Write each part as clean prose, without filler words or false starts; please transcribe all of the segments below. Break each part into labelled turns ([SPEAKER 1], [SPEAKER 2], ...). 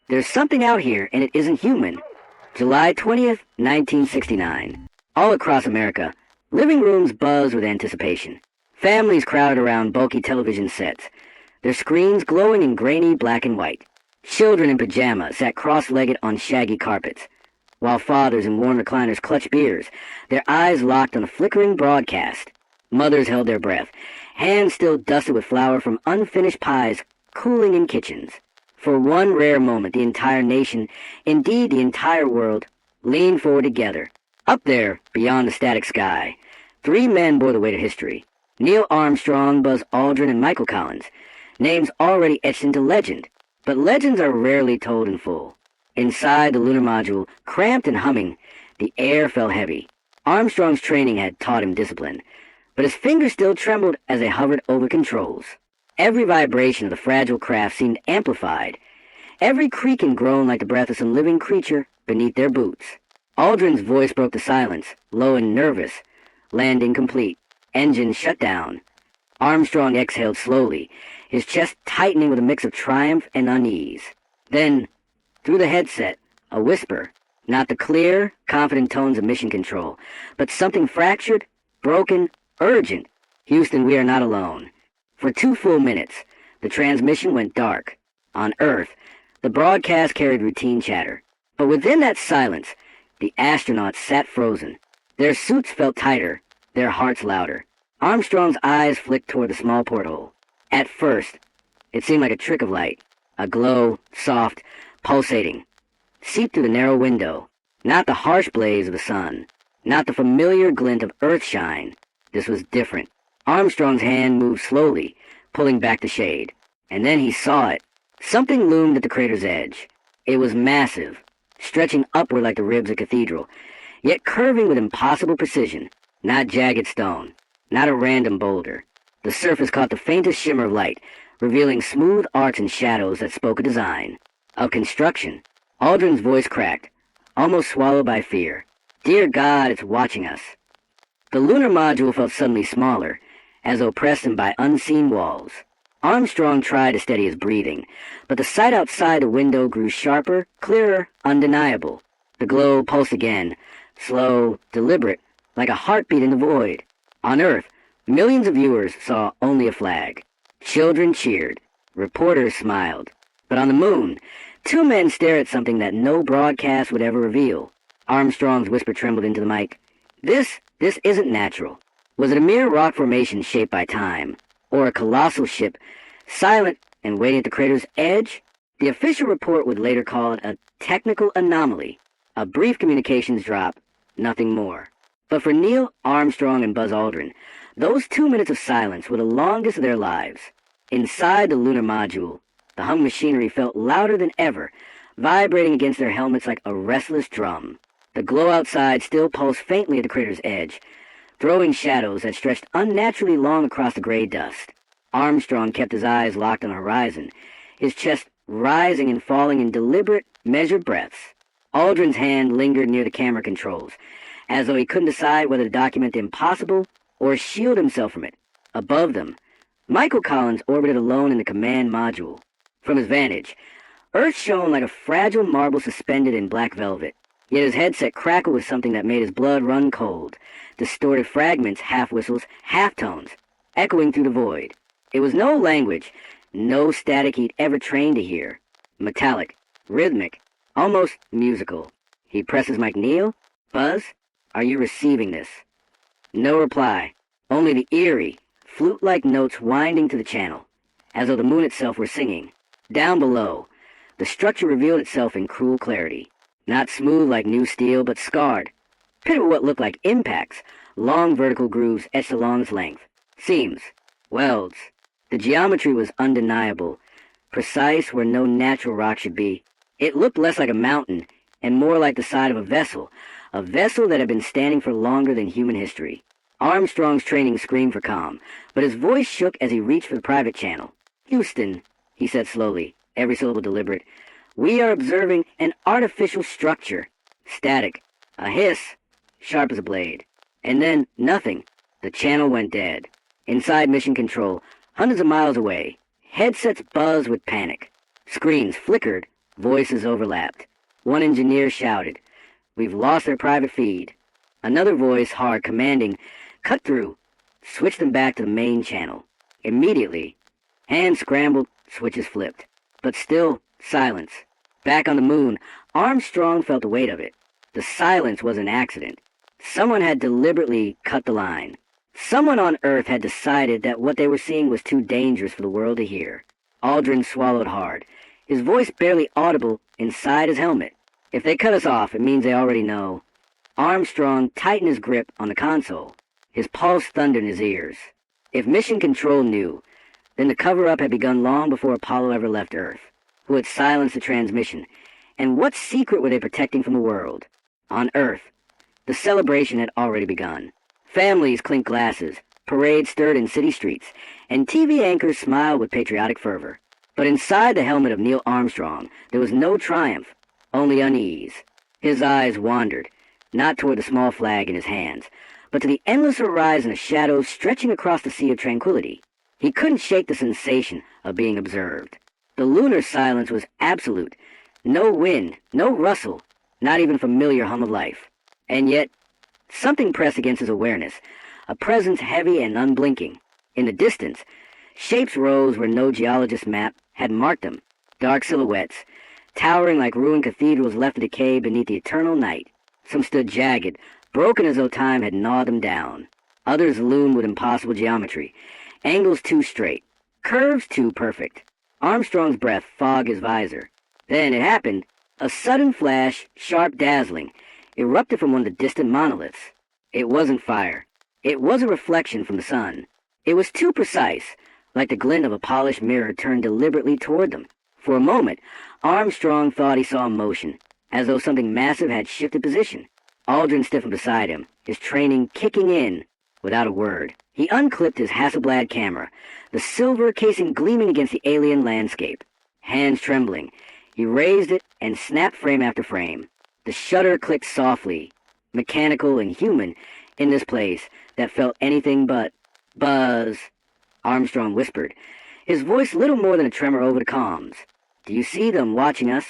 [SPEAKER 1] There's something out here, and it isn't human. July 20th, 1969. All across America, living rooms buzz with anticipation. Families crowd around bulky television sets, their screens glowing in grainy black and white. Children in pajamas sat cross-legged on shaggy carpets, while fathers in worn recliners clutched beers, their eyes locked on the flickering broadcast. Mothers held their breath, hands still dusted with flour from unfinished pies cooling in kitchens. For one rare moment, the entire nation, indeed the entire world, leaned forward together. Up there, beyond the static sky, three men bore the weight of history. Neil Armstrong, Buzz Aldrin, and Michael Collins. Names already etched into legend. But legends are rarely told in full. Inside the lunar module, cramped and humming, the air felt heavy. Armstrong's training had taught him discipline, but his fingers still trembled as they hovered over controls. Every vibration of the fragile craft seemed amplified, every creak and groan like the breath of some living creature beneath their boots. Aldrin's voice broke the silence, low and nervous. Landing complete. Engines shut down. Armstrong exhaled slowly, his chest tightening with a mix of triumph and unease. Then, through the headset, a whisper, not the clear, confident tones of mission control, but something fractured, broken, urgent. Houston, we are not alone. For 2 full minutes, the transmission went dark. On Earth, the broadcast carried routine chatter. But within that silence, the astronauts sat frozen. Their suits felt tighter, their hearts louder. Armstrong's eyes flicked toward the small porthole. At first, it seemed like a trick of light, a glow, soft, pulsating, seeped through the narrow window. Not the harsh blaze of the sun, not the familiar glint of earthshine. This was different. Armstrong's hand moved slowly, pulling back the shade. And then he saw it. Something loomed at the crater's edge. It was massive, stretching upward like the ribs of a cathedral, yet curving with impossible precision. Not jagged stone, not a random boulder. The surface caught the faintest shimmer of light, revealing smooth arcs and shadows that spoke of design, of construction. Aldrin's voice cracked, almost swallowed by fear. Dear God, it's watching us. The lunar module felt suddenly smaller, as though pressed in by unseen walls. Armstrong tried to steady his breathing, but the sight outside the window grew sharper, clearer, undeniable. The glow pulsed again, slow, deliberate, like a heartbeat in the void. On Earth, millions of viewers saw only a flag. Children cheered. Reporters smiled. But on the moon, 2 men stared at something that no broadcast would ever reveal. Armstrong's whisper trembled into the mic. This isn't natural. Was it a mere rock formation shaped by time? Or a colossal ship, silent and waiting at the crater's edge? The official report would later call it a technical anomaly. A brief communications drop, nothing more. But for Neil Armstrong and Buzz Aldrin, those 2 minutes of silence were the longest of their lives. Inside the lunar module, the hum machinery felt louder than ever, vibrating against their helmets like a restless drum. The glow outside still pulsed faintly at the crater's edge, throwing shadows that stretched unnaturally long across the gray dust. Armstrong kept his eyes locked on the horizon, his chest rising and falling in deliberate, measured breaths. Aldrin's hand lingered near the camera controls, as though he couldn't decide whether to document the impossible or shield himself from it. Above them, Michael Collins orbited alone in the command module. From his vantage, Earth shone like a fragile marble suspended in black velvet, yet his headset crackled with something that made his blood run cold. Distorted fragments, half-whistles, half-tones, echoing through the void. It was no language, no static he'd ever trained to hear. Metallic, rhythmic, almost musical. He pressed his mic. Neil? Buzz? Are you receiving this? No reply, only the eerie, flute-like notes winding to the channel, as though the moon itself were singing. Down below, the structure revealed itself in cruel clarity. Not smooth like new steel, but scarred. Pitted with what looked like impacts, long vertical grooves etched along its length. Seams, welds. The geometry was undeniable, precise where no natural rock should be. It looked less like a mountain and more like the side of a vessel that had been standing for longer than human history. Armstrong's training screamed for calm, but his voice shook as he reached for the private channel. Houston, he said slowly, every syllable deliberate, we are observing an artificial structure. Static, a hiss, sharp as a blade. And then, nothing. The channel went dead. Inside mission control, hundreds of miles away, headsets buzzed with panic. Screens flickered, Voices overlapped. One engineer shouted, "We've lost their private feed." Another voice, hard, commanding, "Cut through. Switch them back to the main channel." Immediately, hands scrambled, switches flipped. But still, silence. Back on the moon, Armstrong felt the weight of it. The silence was an accident. Someone had deliberately cut the line. Someone on Earth had decided that what they were seeing was too dangerous for the world to hear. Aldrin swallowed hard, his voice barely audible inside his helmet. "If they cut us off, it means they already know." Armstrong tightened his grip on the console. His pulse thundered in his ears. If Mission Control knew, then the cover-up had begun long before Apollo ever left Earth. Who had silenced the transmission? And what secret were they protecting from the world? On Earth, the celebration had already begun. Families clinked glasses, parades stirred in city streets, and TV anchors smiled with patriotic fervor. But inside the helmet of Neil Armstrong, there was no triumph, only unease. His eyes wandered, not toward the small flag in his hands, but to the endless horizon of shadows stretching across the sea of tranquility. He couldn't shake the sensation of being observed. The lunar silence was absolute. No wind, no rustle, not even familiar hum of life. And yet, something pressed against his awareness, a presence heavy and unblinking. In the distance, shapes rose where no geologist's map had marked them, dark silhouettes, towering like ruined cathedrals left to decay beneath the eternal night. Some stood jagged, broken as though time had gnawed them down. Others loomed with impossible geometry, angles too straight, curves too perfect. Armstrong's breath fogged his visor. Then it happened. A sudden flash, sharp, dazzling, erupted from one of the distant monoliths. It wasn't fire. It was a reflection from the sun. It was too precise, like the glint of a polished mirror turned deliberately toward them. For a moment, Armstrong thought he saw motion, as though something massive had shifted position. Aldrin stiffened beside him, his training kicking in. Without a word, he unclipped his Hasselblad camera, the silver casing gleaming against the alien landscape. Hands trembling, he raised it and snapped frame after frame. The shutter clicked softly, mechanical and human, in this place that felt anything but buzz. Armstrong whispered, his voice little more than a tremor over the comms. "Do you see them watching us?"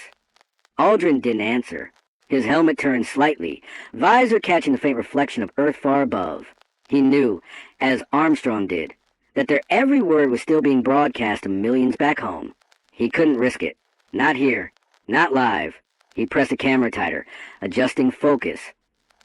[SPEAKER 1] Aldrin didn't answer. His helmet turned slightly, visor catching the faint reflection of Earth far above. He knew, as Armstrong did, that their every word was still being broadcast to millions back home. He couldn't risk it. Not here. Not live. He pressed the camera tighter, adjusting focus.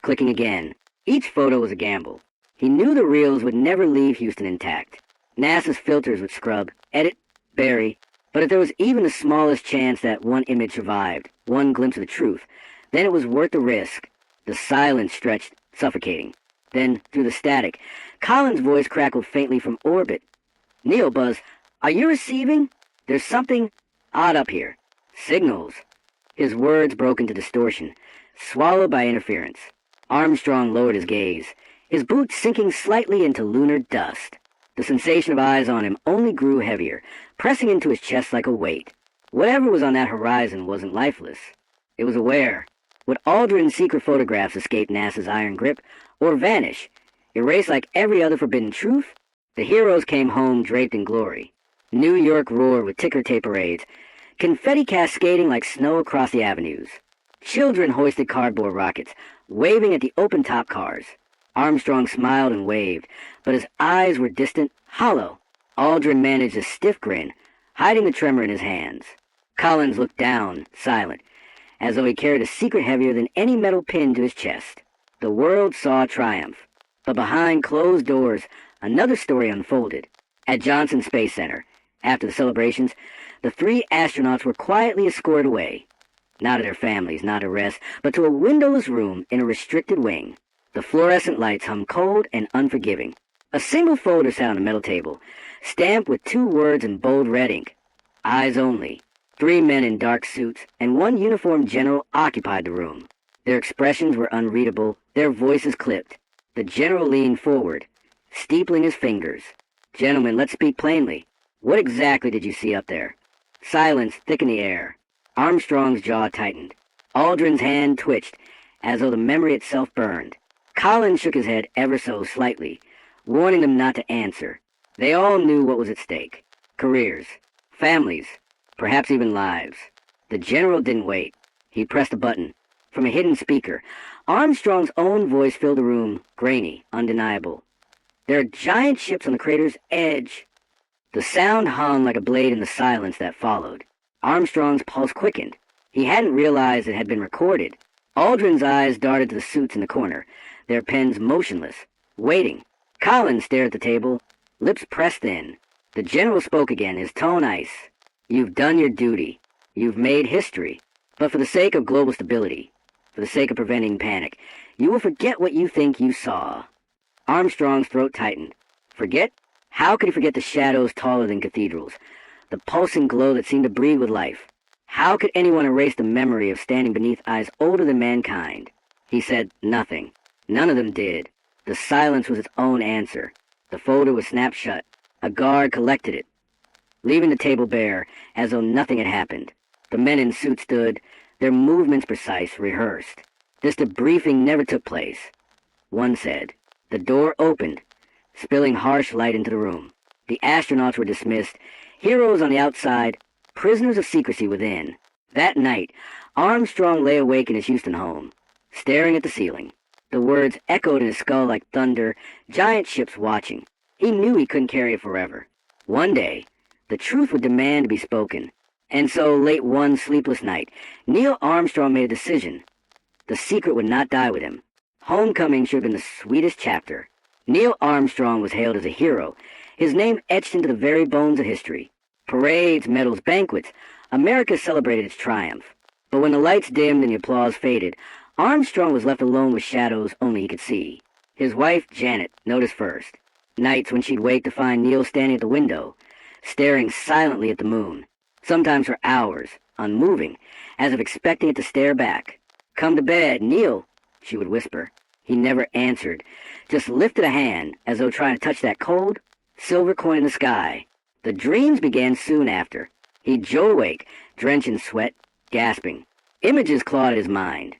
[SPEAKER 1] Clicking again. Each photo was a gamble. He knew the reels would never leave Houston intact. NASA's filters would scrub, edit, bury. But if there was even the smallest chance that one image survived, one glimpse of the truth, then it was worth the risk. The silence stretched, suffocating. Then, through the static, Colin's voice crackled faintly from orbit. "Neil, Buzz, are you receiving? There's something odd up here. Signals." His words broke into distortion, swallowed by interference. Armstrong lowered his gaze, his boots sinking slightly into lunar dust. The sensation of eyes on him only grew heavier, pressing into his chest like a weight. Whatever was on that horizon wasn't lifeless. It was aware. Would Aldrin's secret photographs escape NASA's iron grip, or vanish, erased like every other forbidden truth? The heroes came home draped in glory. New York roared with ticker tape parades, confetti cascading like snow across the avenues. Children hoisted cardboard rockets, waving at the open-top cars. Armstrong smiled and waved, but his eyes were distant, hollow. Aldrin managed a stiff grin, hiding the tremor in his hands. Collins looked down, silent, as though he carried a secret heavier than any metal pin to his chest. The world saw triumph, but behind closed doors, another story unfolded. At Johnson Space Center, after the celebrations, the 3 astronauts were quietly escorted away. Not to their families, not to rest, but to a windowless room in a restricted wing. The fluorescent lights hummed cold and unforgiving. A single folder sat on the metal table, stamped with 2 words in bold red ink. Eyes only. 3 men in dark suits and 1 uniformed general occupied the room. Their expressions were unreadable, their voices clipped. The general leaned forward, steepling his fingers. "Gentlemen, let's speak plainly. What exactly did you see up there?" Silence thickened the air. Armstrong's jaw tightened. Aldrin's hand twitched, as though the memory itself burned. Collins shook his head ever so slightly, warning them not to answer. They all knew what was at stake. Careers, families, perhaps even lives. The general didn't wait. He pressed a button. From a hidden speaker, Armstrong's own voice filled the room, grainy, undeniable. "There are giant ships on the crater's edge." The sound hung like a blade in the silence that followed. Armstrong's pulse quickened. He hadn't realized it had been recorded. Aldrin's eyes darted to the suits in the corner, their pens motionless, waiting. Collins stared at the table, lips pressed in. The general spoke again, his tone ice. "You've done your duty. You've made history. But for the sake of global stability, for the sake of preventing panic, you will forget what you think you saw." Armstrong's throat tightened. Forget? How could he forget the shadows taller than cathedrals, the pulsing glow that seemed to breathe with life? How could anyone erase the memory of standing beneath eyes older than mankind? He said nothing. None of them did. The silence was its own answer. The folder was snapped shut. A guard collected it, leaving the table bare, as though nothing had happened. The men in suits stood, their movements precise, rehearsed. This debriefing never took place. One said. The door opened, spilling harsh light into the room. The astronauts were dismissed, heroes on the outside, prisoners of secrecy within. That night, Armstrong lay awake in his Houston home, staring at the ceiling. The words echoed in his skull like thunder, giant ships watching. He knew he couldn't carry it forever. One day, the truth would demand to be spoken. And so, late one sleepless night, Neil Armstrong made a decision. The secret would not die with him. Homecoming should have been the sweetest chapter. Neil Armstrong was hailed as a hero, his name etched into the very bones of history. Parades, medals, banquets, America celebrated its triumph. But when the lights dimmed and the applause faded, Armstrong was left alone with shadows only he could see. His wife, Janet, noticed first. Nights when she'd wake to find Neil standing at the window, staring silently at the moon, sometimes for hours, unmoving, as if expecting it to stare back. "Come to bed, Neil," she would whisper. He never answered, just lifted a hand, as though trying to touch that cold, silver coin in the sky. The dreams began soon after. He'd jolt awake, drenched in sweat, gasping. Images clawed at his mind.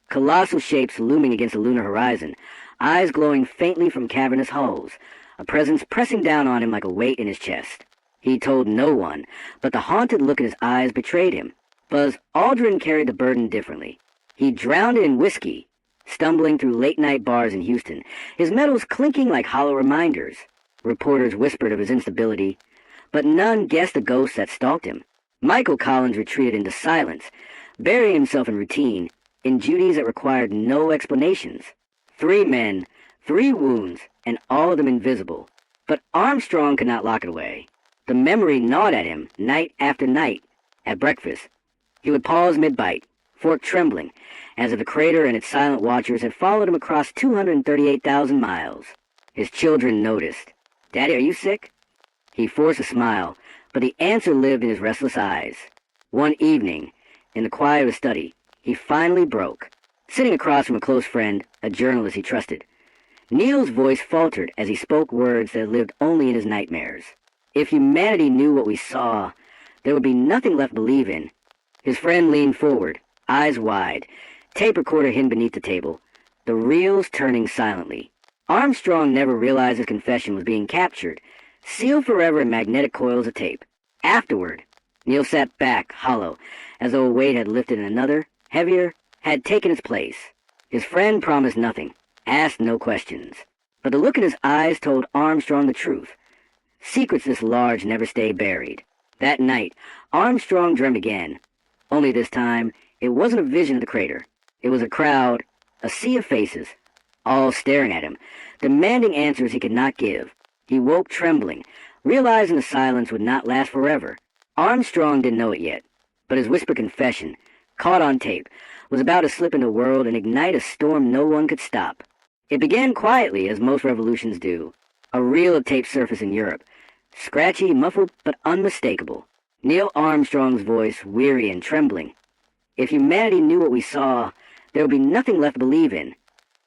[SPEAKER 1] Colossal shapes looming against the lunar horizon, eyes glowing faintly from cavernous hulls, a presence pressing down on him like a weight in his chest. He told no one, but the haunted look in his eyes betrayed him. Buzz Aldrin carried the burden differently. He drowned it in whiskey, stumbling through late-night bars in Houston, his medals clinking like hollow reminders. Reporters whispered of his instability, but none guessed the ghost that stalked him. Michael Collins retreated into silence, burying himself in routine, in duties that required no explanations. 3 men, 3 wounds, and all of them invisible. But Armstrong could not lock it away. The memory gnawed at him night after night. At breakfast, he would pause mid-bite, fork trembling, as if the crater and its silent watchers had followed him across 238,000 miles. His children noticed. "Daddy, are you sick?" He forced a smile, but the answer lived in his restless eyes. One evening, in the quiet of his study, he finally broke, sitting across from a close friend, a journalist he trusted. Neil's voice faltered as he spoke words that lived only in his nightmares. "If humanity knew what we saw, there would be nothing left to believe in." His friend leaned forward, eyes wide, tape recorder hidden beneath the table, the reels turning silently. Armstrong never realized his confession was being captured, sealed forever in magnetic coils of tape. Afterward, Neil sat back, hollow, as though a weight had lifted and another, heavier, had taken its place. His friend promised nothing, asked no questions. But the look in his eyes told Armstrong the truth. Secrets this large never stay buried. That night, Armstrong dreamed again. Only this time, it wasn't a vision of the crater. It was a crowd, a sea of faces, all staring at him, demanding answers he could not give. He woke trembling, realizing the silence would not last forever. Armstrong didn't know it yet, but his whispered confession, caught on tape, was about to slip into the world and ignite a storm no one could stop. It began quietly, as most revolutions do. A reel of tape surfaced in Europe, scratchy, muffled, but unmistakable. Neil Armstrong's voice, weary and trembling. "If humanity knew what we saw, there would be nothing left to believe in."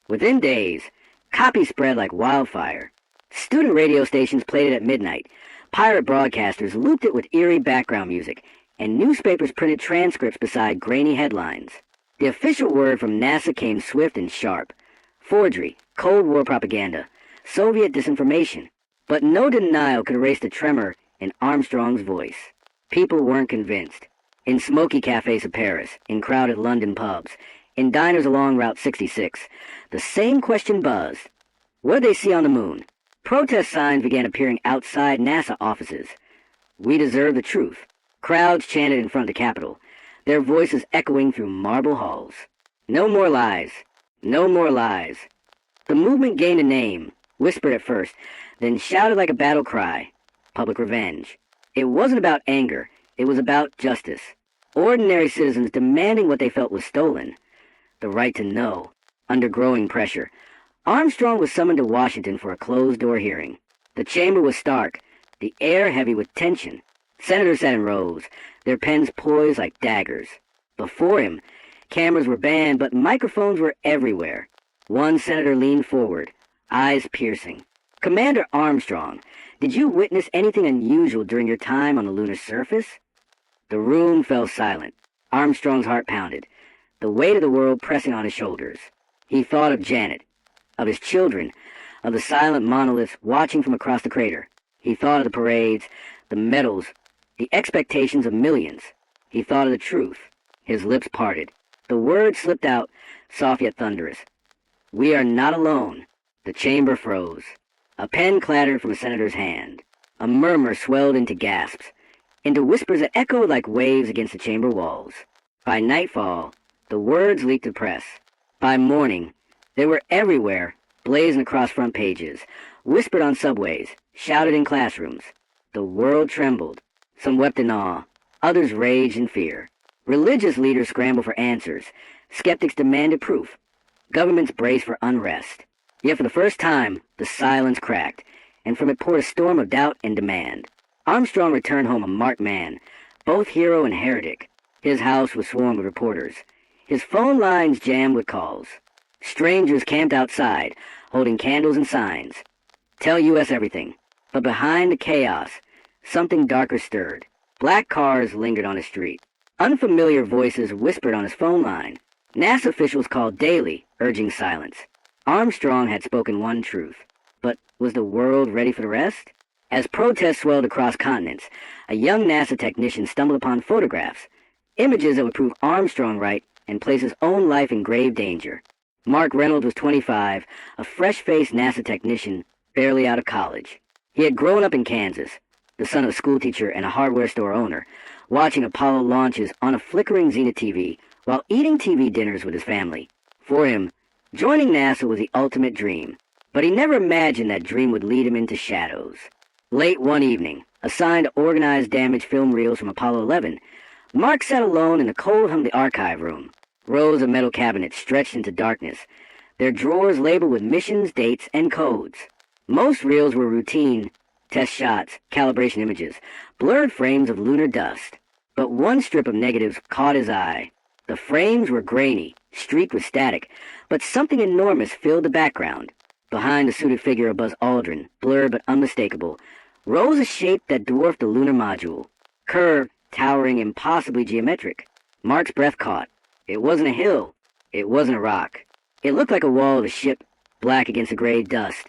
[SPEAKER 1] Within days, copies spread like wildfire. Student radio stations played it at midnight. Pirate broadcasters looped it with eerie background music, and newspapers printed transcripts beside grainy headlines. The official word from NASA came swift and sharp. Forgery, Cold War propaganda, Soviet disinformation. But no denial could erase the tremor in Armstrong's voice. People weren't convinced. In smoky cafes of Paris, in crowded London pubs, in diners along Route 66, the same question buzzed. What did they see on the moon? Protest signs began appearing outside NASA offices. We deserve the truth. Crowds chanted in front of the Capitol, their voices echoing through marble halls. No more lies. No more lies. The movement gained a name, whispered at first, then shouted like a battle cry. Public revenge. It wasn't about anger. It was about justice. Ordinary citizens demanding what they felt was stolen. The right to know. Under growing pressure, Armstrong was summoned to Washington for a closed-door hearing. The chamber was stark, the air heavy with tension. Senators sat in rows, their pens poised like daggers. Before him, cameras were banned, but microphones were everywhere. One senator leaned forward, eyes piercing. Commander Armstrong, did you witness anything unusual during your time on the lunar surface? The room fell silent. Armstrong's heart pounded, the weight of the world pressing on his shoulders. He thought of Janet, of his children, of the silent monoliths watching from across the crater. He thought of the parades, the medals, the expectations of millions. He thought of the truth. His lips parted. The words slipped out, soft yet thunderous. We are not alone. The chamber froze. A pen clattered from a senator's hand. A murmur swelled into gasps, into whispers that echoed like waves against the chamber walls. By nightfall, the words leaked to the press. By morning, they were everywhere, blazing across front pages, whispered on subways, shouted in classrooms. The world trembled. Some wept in awe. Others raged in fear. Religious leaders scrambled for answers. Skeptics demanded proof. Governments braced for unrest. Yet for the first time, the silence cracked, and from it poured a storm of doubt and demand. Armstrong returned home a marked man, both hero and heretic. His house was swarmed with reporters. His phone lines jammed with calls. Strangers camped outside, holding candles and signs. Tell U.S. everything. But behind the chaos, something darker stirred. Black cars lingered on the street. Unfamiliar voices whispered on his phone line. NASA officials called daily, urging silence. Armstrong had spoken one truth. But was the world ready for the rest? As protests swelled across continents, a young NASA technician stumbled upon photographs, images that would prove Armstrong right and place his own life in grave danger. Mark Reynolds was 25, a fresh-faced NASA technician, barely out of college. He had grown up in Kansas, the son of a schoolteacher and a hardware store owner, watching Apollo launches on a flickering Zenith TV while eating TV dinners with his family. For him, joining NASA was the ultimate dream, but he never imagined that dream would lead him into shadows. Late one evening, assigned to organize damaged film reels from Apollo 11, Mark sat alone in the cold hum of the archive room. Rows of metal cabinets stretched into darkness, their drawers labeled with missions, dates, and codes. Most reels were routine, test shots, calibration images, blurred frames of lunar dust. But one strip of negatives caught his eye. The frames were grainy, streaked with static, but something enormous filled the background. Behind the suited figure of Buzz Aldrin, blurred but unmistakable, rose a shape that dwarfed the lunar module. Curved, towering, impossibly geometric. Mark's breath caught. It wasn't a hill. It wasn't a rock. It looked like a wall of a ship, black against the gray dust,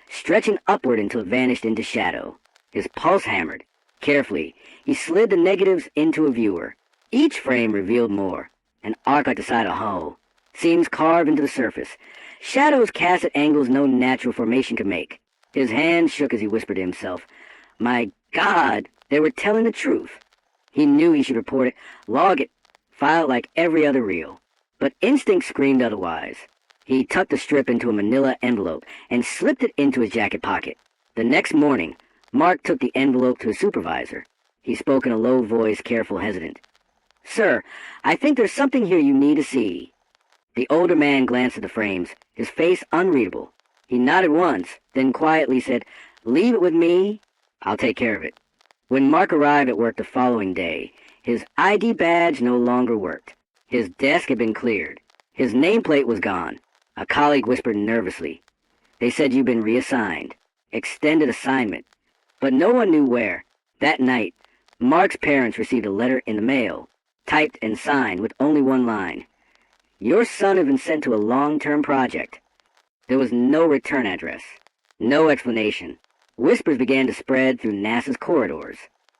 [SPEAKER 1] stretching upward until it vanished into shadow. His pulse hammered. Carefully, he slid the negatives into a viewer. Each frame revealed more. An arc like the side of a hull. Seams carved into the surface. Shadows cast at angles no natural formation could make. His hands shook as he whispered to himself, "My God, they were telling the truth." He knew he should report it, log it, file it like every other reel. But instinct screamed otherwise. He tucked the strip into a manila envelope and slipped it into his jacket pocket. The next morning, Mark took the envelope to his supervisor. He spoke in a low voice, careful, hesitant. "Sir, I think there's something here you need to see." The older man glanced at the frames, his face unreadable. He nodded once, then quietly said, "Leave it with me. I'll take care of it." When Mark arrived at work the following day, his ID badge no longer worked. His desk had been cleared. His nameplate was gone. A colleague whispered nervously. "They said you've been reassigned. Extended assignment." But no one knew where. That night, Mark's parents received a letter in the mail, typed and signed with only one line. "Your son has been sent to a long-term project." There was no return address, no explanation. Whispers began to spread through NASA's corridors.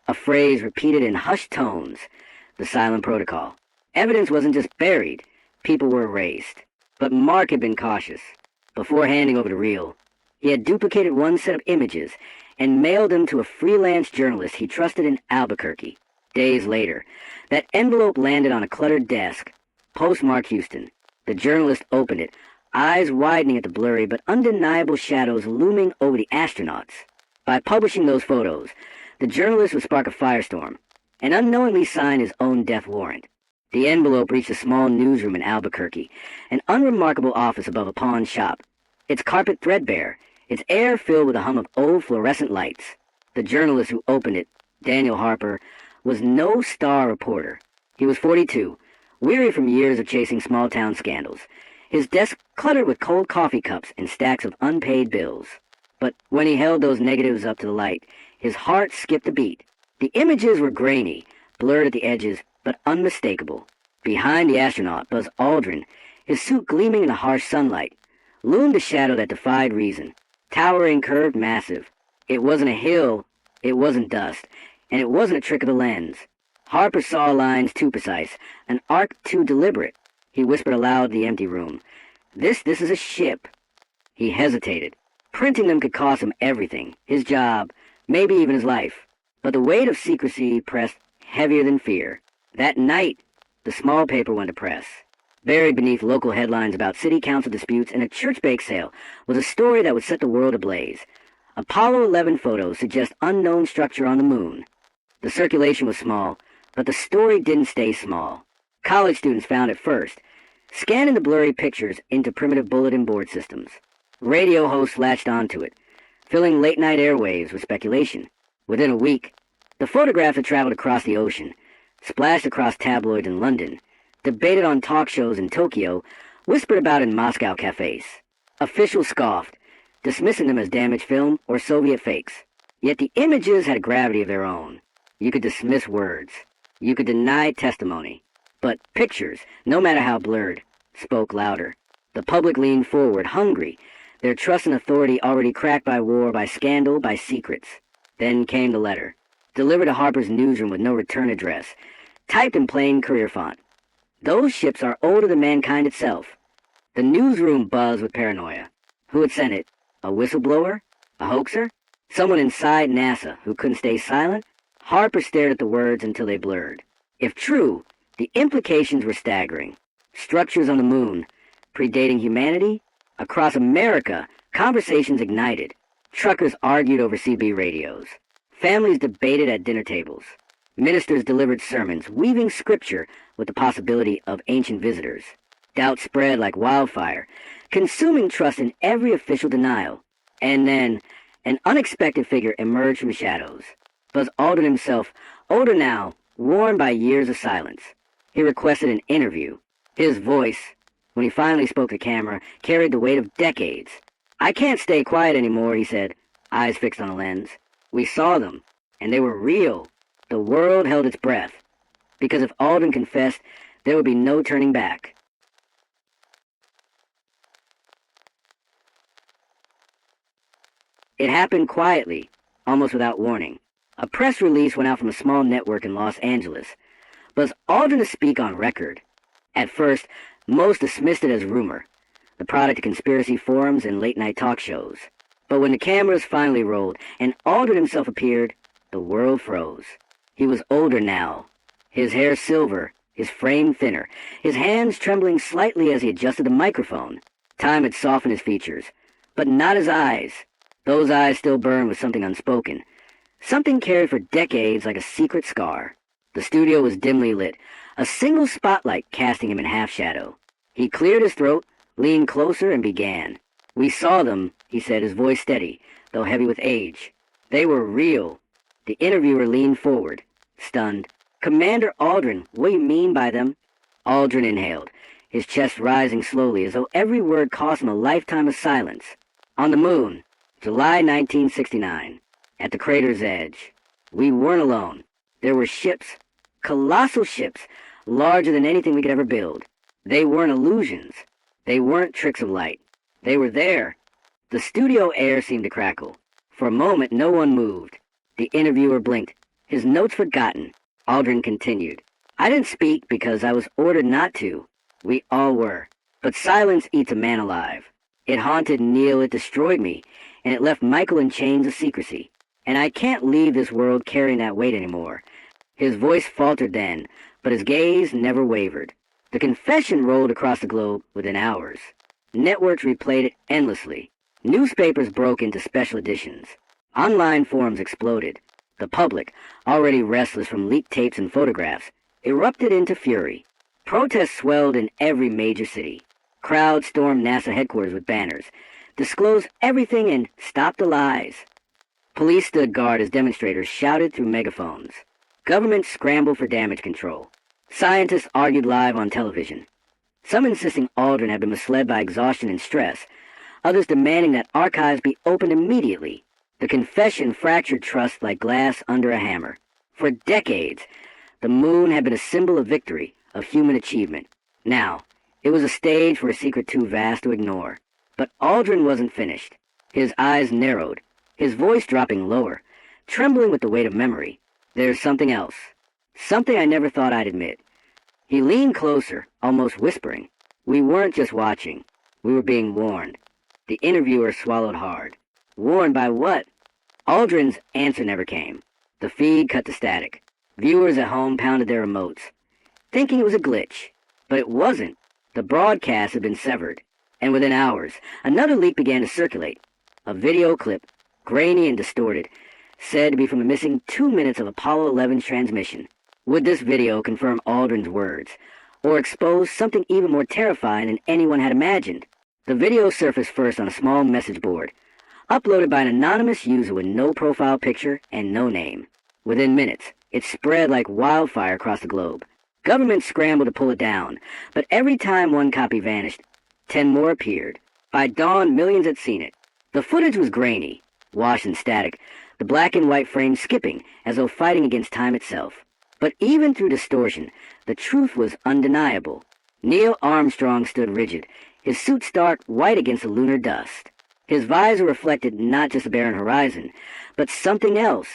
[SPEAKER 1] A phrase repeated in hushed tones. the silent protocol. Evidence wasn't just buried, people were erased. But Mark had been cautious. Before handing over the reel, he had duplicated one set of images and mailed them to a freelance journalist he trusted in Albuquerque. Days later, that envelope landed on a cluttered desk, postmarked Houston. The journalist opened it, eyes widening at the blurry but undeniable shadows looming over the astronauts. By publishing those photos, the journalist would spark a firestorm and unknowingly sign his own death warrant. The envelope reached a small newsroom in Albuquerque, an unremarkable office above a pawn shop, its carpet threadbare, its air filled with a hum of old fluorescent lights. The journalist who opened it, Daniel Harper, was no star reporter. He was 42, weary from years of chasing small-town scandals, his desk cluttered with cold coffee cups and stacks of unpaid bills. But when he held those negatives up to the light, his heart skipped a beat. The images were grainy, blurred at the edges, but unmistakable. Behind the astronaut, Buzz Aldrin, his suit gleaming in the harsh sunlight, loomed a shadow that defied reason. Towering, curved, massive. It wasn't a hill, it wasn't dust, and it wasn't a trick of the lens. Harper saw lines too precise, an arc too deliberate. He whispered aloud in the empty room. This is a ship. He hesitated. Printing them could cost him everything, his job, maybe even his life. But the weight of secrecy pressed heavier than fear. That night, the small paper went to press. Buried beneath local headlines about city council disputes and a church bake sale was a story that would set the world ablaze. Apollo 11 photos suggest unknown structure on the moon. The circulation was small, but the story didn't stay small. College students found it first, scanning the blurry pictures into primitive bulletin board systems. Radio hosts latched onto it, filling late-night airwaves with speculation. Within a week, the photograph had traveled across the ocean, splashed across tabloids in London, debated on talk shows in Tokyo, whispered about in Moscow cafes. Officials scoffed, dismissing them as damaged film or Soviet fakes. Yet the images had a gravity of their own. You could dismiss words. You could deny testimony. But pictures, no matter how blurred, spoke louder. The public leaned forward, hungry, their trust in authority already cracked by war, by scandal, by secrets. Then came the letter, delivered to Harper's newsroom with no return address, typed in plain courier font. Those ships are older than mankind itself. The newsroom buzzed with paranoia. Who had sent it? A whistleblower? A hoaxer? Someone inside NASA who couldn't stay silent? Harper stared at the words until they blurred. If true, the implications were staggering. Structures on the moon, predating humanity? Across America, conversations ignited. Truckers argued over CB radios. Families debated at dinner tables. Ministers delivered sermons, weaving scripture with the possibility of ancient visitors. Doubt spread like wildfire, consuming trust in every official denial. And then, an unexpected figure emerged from the shadows. Buzz Aldrin himself, older now, worn by years of silence. He requested an interview. His voice, when he finally spoke to camera, carried the weight of decades. "I can't stay quiet anymore," he said, eyes fixed on the lens. "We saw them, and they were real." The world held its breath, because if Aldrin confessed, there would be no turning back. It happened quietly, almost without warning. A press release went out from a small network in Los Angeles. Buzz Aldrin to speak on record. At first, most dismissed it as rumor, the product of conspiracy forums and late-night talk shows. But when the cameras finally rolled and Aldrin himself appeared, the world froze. He was older now, his hair silver, his frame thinner, his hands trembling slightly as he adjusted the microphone. Time had softened his features, but not his eyes. Those eyes still burned with something unspoken, something carried for decades like a secret scar. The studio was dimly lit, a single spotlight casting him in half-shadow. He cleared his throat, leaned closer, and began. "We saw them," he said, his voice steady, though heavy with age. "They were real." The interviewer leaned forward, stunned. "Commander Aldrin, what do you mean by them?" Aldrin inhaled, his chest rising slowly as though every word cost him a lifetime of silence. "On the moon, July 1969, at the crater's edge. We weren't alone. There were ships, colossal ships, larger than anything we could ever build. They weren't illusions. They weren't tricks of light. They were there." The studio air seemed to crackle. For a moment, no one moved. The interviewer blinked, his notes forgotten. Aldrin continued. I didn't speak because I was ordered not to. We all were. But silence eats a man alive. It haunted Neil, it destroyed me, and it left Michael in chains of secrecy. And I can't leave this world carrying that weight anymore. His voice faltered then, but his gaze never wavered. The confession rolled across the globe within hours. Networks replayed it endlessly. Newspapers broke into special editions. Online forums exploded. The public, already restless from leaked tapes and photographs, erupted into fury. Protests swelled in every major city. Crowds stormed NASA headquarters with banners, disclosed everything and stopped the lies. Police stood guard as demonstrators shouted through megaphones. Governments scrambled for damage control. Scientists argued live on television. Some insisting Aldrin had been misled by exhaustion and stress, others demanding that archives be opened immediately. The confession fractured trust like glass under a hammer. For decades, the moon had been a symbol of victory, of human achievement. Now, it was a stage for a secret too vast to ignore. But Aldrin wasn't finished. His eyes narrowed, his voice dropping lower, trembling with the weight of memory. There's something else. Something I never thought I'd admit. He leaned closer, almost whispering. We weren't just watching. We were being warned. The interviewer swallowed hard. Warned by what? Aldrin's answer never came. The feed cut to static. Viewers at home pounded their remotes, thinking it was a glitch. But it wasn't. The broadcast had been severed. And within hours, another leak began to circulate. A video clip, grainy and distorted, said to be from the missing 2 minutes of Apollo 11's transmission. Would this video confirm Aldrin's words, or expose something even more terrifying than anyone had imagined? The video surfaced first on a small message board, uploaded by an anonymous user with no profile picture and no name. Within minutes, it spread like wildfire across the globe. Governments scrambled to pull it down, but every time one copy vanished, 10 more appeared. By dawn, millions had seen it. The footage was grainy, washed and static, the black and white frame skipping as though fighting against time itself. But even through distortion, the truth was undeniable. Neil Armstrong stood rigid, his suit stark white against the lunar dust. His visor reflected not just the barren horizon, but something else,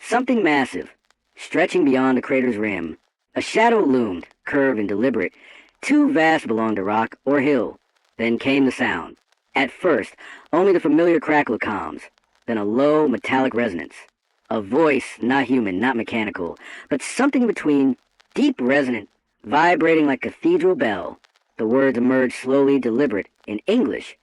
[SPEAKER 1] something massive, stretching beyond the crater's rim. A shadow loomed, curved and deliberate, too vast to belong to rock or hill. Then came the sound. At first, only the familiar crackle of comms, then a low, metallic resonance. A voice, not human, not mechanical, but something between, deep resonant, vibrating like a cathedral bell. The words emerged slowly, deliberate, in English.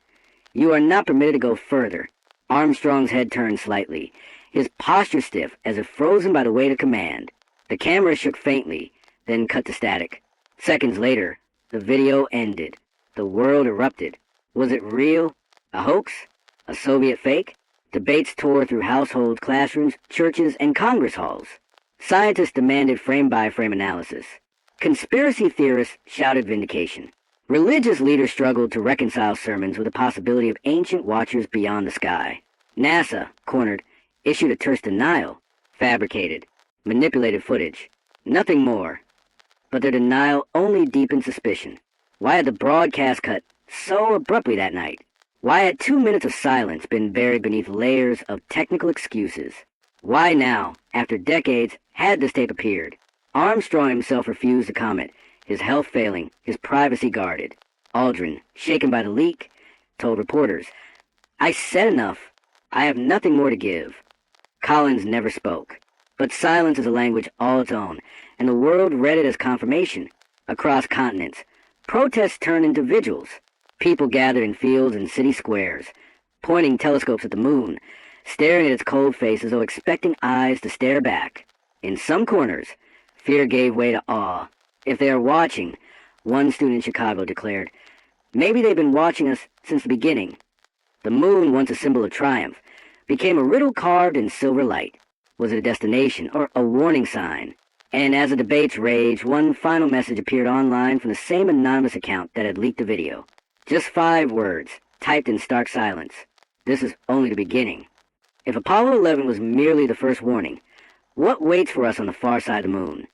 [SPEAKER 1] You are not permitted to go further. Armstrong's head turned slightly, his posture stiff as if frozen by the weight of command. The camera shook faintly, then cut to static. Seconds later, the video ended. The world erupted. Was it real? A hoax? A Soviet fake? Debates tore through households, classrooms, churches, and Congress halls. Scientists demanded frame-by-frame analysis. Conspiracy theorists shouted vindication. Religious leaders struggled to reconcile sermons with the possibility of ancient watchers beyond the sky. NASA, cornered, issued a terse denial. Fabricated, manipulated footage. Nothing more. But their denial only deepened suspicion. Why had the broadcast cut so abruptly that night? Why had 2 minutes of silence been buried beneath layers of technical excuses? Why now, after decades, had this tape appeared? Armstrong himself refused to comment, his health failing, his privacy guarded. Aldrin, shaken by the leak, told reporters, I said enough. I have nothing more to give. Collins never spoke. But silence is a language all its own, and the world read it as confirmation. Across continents, protests turned into vigils. People gathered in fields and city squares, pointing telescopes at the moon, staring at its cold face as though expecting eyes to stare back. In some corners, fear gave way to awe. If they are watching, one student in Chicago declared, maybe they've been watching us since the beginning. The moon, once a symbol of triumph, became a riddle carved in silver light. Was it a destination or a warning sign? And as the debates raged, one final message appeared online from the same anonymous account that had leaked the video. Just 5 words, typed in stark silence. This is only the beginning. If Apollo 11 was merely the first warning, what waits for us on the far side of the moon?